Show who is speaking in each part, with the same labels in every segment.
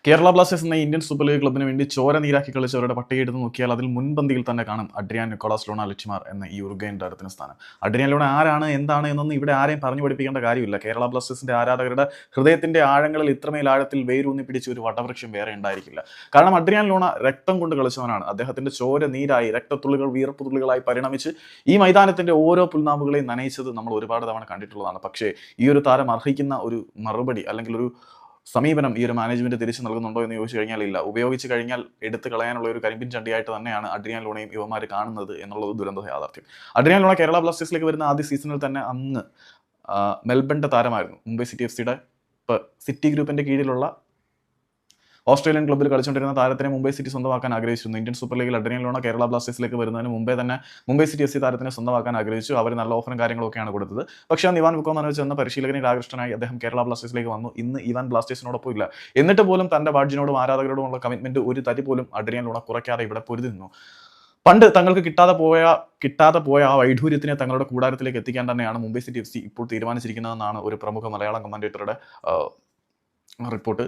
Speaker 1: Kerala Blasters എന്ന Indian super league ക്ലബിന് വേണ്ടി ചോര നീരാക്കി കളിച്ചവരുടെ പട്ടിക എടുത്ത് നോക്കിയാൽ അതിൽ മുൻപന്തിയിൽ തന്നെ കാണും അഡ്രിയാൻ നിക്കോളാസ് ലൂണ ലിറ്റ്മാർ എന്ന ഈ ഉറുഗ്വേൻ താരത്തിന് സ്ഥാനം. അഡ്രിയാൻ ലൂണ ആരാണ് എന്താണ് എന്നൊന്നും ഇവിടെ ആരെയും പറഞ്ഞു പഠിപ്പിക്കേണ്ട കാര്യമില്ല. കേരള ബ്ലാസ്റ്റേഴ്സിന്റെ ആരാധകരുടെ ഹൃദയത്തിന്റെ ആഴങ്ങളിൽ ഇത്രമേൽ ആഴത്തിൽ വേരൂന്നി പിടിച്ച ഒരു വടവൃക്ഷം വേറെ ഉണ്ടായിരിക്കില്ല. കാരണം അഡ്രിയാൻ ലൂണ രക്തം കൊണ്ട് കളിച്ചവനാണ്. അദ്ദേഹത്തിന്റെ ചോര നീരായി രക്തത്തുള്ളികൾ വീർപ്പ് തുള്ളികളായി പരിണമിച്ച് ഈ മൈതാനത്തിന്റെ ഓരോ പുൽനാമ്പുകളെയും നനയിച്ചത് നമ്മൾ ഒരുപാട് തവണ കണ്ടിട്ടുള്ളതാണ്. പക്ഷേ ഈ ഒരു താരം അർഹിക്കുന്ന ഒരു മറുപടി അല്ലെങ്കിൽ ഒരു സമീപനം ഈ ഒരു മാനേജ്മെന്റ് തിരിച്ചു നൽകുന്നുണ്ടോ എന്ന് ചോദിച്ചു കഴിഞ്ഞാൽ ഇല്ല. ഉപയോഗിച്ച് കഴിഞ്ഞാൽ എടുത്ത് കളയാനുള്ള ഒരു കരിമ്പിൻ ചണ്ടിയായിട്ട് തന്നെയാണ് അഡ്രിയാൻ ലൂണയും യുവമാർ കാണുന്നത് എന്നുള്ളത് ദുരന്ത യാഥാർത്ഥ്യം. അഡ്രിയാൻ ലൂണ കേരള ബ്ലാസ്റ്റേഴ്സിലേക്ക് വരുന്ന ആദ്യ സീസണിൽ തന്നെ അന്ന് മെൽബണിന്റെ താരമായിരുന്നു. മുംബൈ സിറ്റി എഫ് സിയുടെ സിറ്റി ഗ്രൂപ്പിന്റെ കീഴിലുള്ള ഓസ്ട്രേലിയൻ ക്ലബ്ബിൽ കളിച്ചുകൊണ്ടിരുന്ന താരത്തിനെ മുംബൈ സിറ്റി സ്വന്തമാക്കാൻ ആഗ്രഹിച്ചിരുന്നു. ഇന്ത്യൻ സൂപ്പർ ലീഗിൽ അഡ്രിയാൻ ലൂണ കേരള ബ്ലാസ്റ്റേഴ്സിലേക്ക് വരുന്നതിന് മുമ്പേ തന്നെ മുംബൈ സിറ്റി എഫ് സി താരത്തിനെ സ്വന്തമാക്കാൻ ആഗ്രഹിച്ചു. അവർ നല്ല ഓഫറും കാര്യങ്ങളൊക്കെയാണ് കൊടുത്തത്. പക്ഷേ ഇവാൻ വുക്കോമനോവിച്ച് എന്ന പരിശീലകനിൽ ആകൃഷ്ടനായി അദ്ദേഹം കേരള ബ്ലാസ്റ്റേഴ്സിലേക്ക് വന്നു. ഇന്ന് ഇവാൻ ബ്ലാസ്റ്റേഴ്സിനോടൊപ്പം ഇല്ല. എന്നിട്ട് പോലും തന്റെ ബാഡ്ജിനോടും ആരാധകരോടുമുള്ള കമ്മിറ്റ്മെന്റ് ഒരു തരി പോലും അഡ്രിയാൻ ലൂണ കുറയ്ക്കാതെ ഇവിടെ പൊരുതി നിന്നു. പണ്ട് തങ്ങൾക്ക് കിട്ടാതെ പോയ ആ വൈഡൂര്യത്തിനെ തങ്ങളുടെ കൂടാരത്തിലേക്ക് എത്തിക്കാൻ തന്നെയാണ് മുംബൈ സിറ്റി എഫ് സി ഇപ്പോൾ തീരുമാനിച്ചിരിക്കുന്നതെന്നാണ് ഒരു പ്രമുഖ മലയാളം കമന്റേറ്ററുടെ റിപ്പോർട്ട്.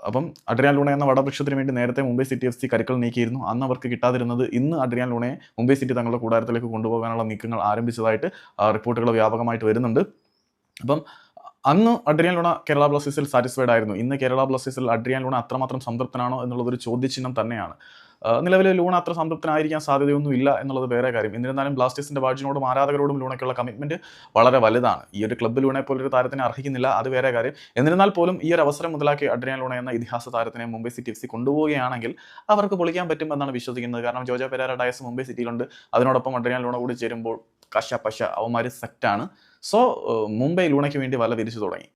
Speaker 1: അപ്പം അഡ്രിയാൻ ലൂണ എന്ന വടവൃക്ഷത്തിന് വേണ്ടി നേരത്തെ മുംബൈ സിറ്റി എഫ് സി കരുക്കൾ നീക്കിയിരുന്നു. അന്ന് അവർക്ക് കിട്ടാതിരുന്നത് ഇന്ന് അഡ്രിയാൻ ലൂണയെ മുംബൈ സിറ്റി തങ്ങളുടെ കൂടാരത്തിലേക്ക് കൊണ്ടുപോകാനുള്ള നീക്കങ്ങൾ ആരംഭിച്ചതായിട്ട് റിപ്പോർട്ടുകൾ വ്യാപകമായിട്ട് വരുന്നുണ്ട്. അപ്പം അന്ന് അഡ്രിയാൻ ലൂണ കേരള ബ്ലാസ്റ്റേഴ്സിൽ സാറ്റിസ്ഫൈഡ് ആയിരുന്നു. ഇന്ന് കേരള ബ്ലാസ്റ്റേഴ്സിൽ അഡ്രിയാൻ ലൂണ അത്രമാത്രം സംതൃപ്തനാണോ എന്നുള്ളതൊരു ചോദ്യചിഹ്നം തന്നെയാണ്. നിലവിൽ ലൂണ അത്ര സംതൃപ്തനായിരിക്കാൻ സാധ്യതയൊന്നും ഇല്ല എന്നുള്ളത് വേറെ കാര്യം. എന്നിരുന്നാലും ബ്ലാസ്റ്റേഴ്സിന്റെ ബാഡ്ജിനോടും ആരാധകരോടും ലൂണയ്ക്കുള്ള കമ്മിറ്റ്മെന്റ് വളരെ വലുതാണ്. ഈ ഒരു ക്ലബ്ബ് ലൂണയെ പോലൊരു താരത്തിനെ അർഹിക്കുന്നില്ല, അത് വേറെ കാര്യം. എന്നിരുന്നാൽ പോലും ഈ ഒരു അവസരം മുതലാക്കി അഡ്രിയാൻ ലൂണ എന്ന ഇതിഹാസ താരത്തിനെ മുംബൈ സിറ്റി എഫ് സി കൊണ്ടുപോവുകയാണെങ്കിൽ അവർക്ക് പൊളിക്കാൻ പറ്റും എന്നാണ് വിശ്വസിക്കുന്നത്. കാരണം ജോജോ പെരേര ഡയസ് മുംബൈ സിറ്റിയിലുണ്ട്. അതിനോടൊപ്പം അഡ്രിയാൻ ലൂണ കൂടി ചേരുമ്പോൾ കശ പശ അവന്മാർ സെറ്റാണ്. സോ മുംബൈ ലൂണയ്ക്ക് വേണ്ടി വല വിരിച്ചു തുടങ്ങി.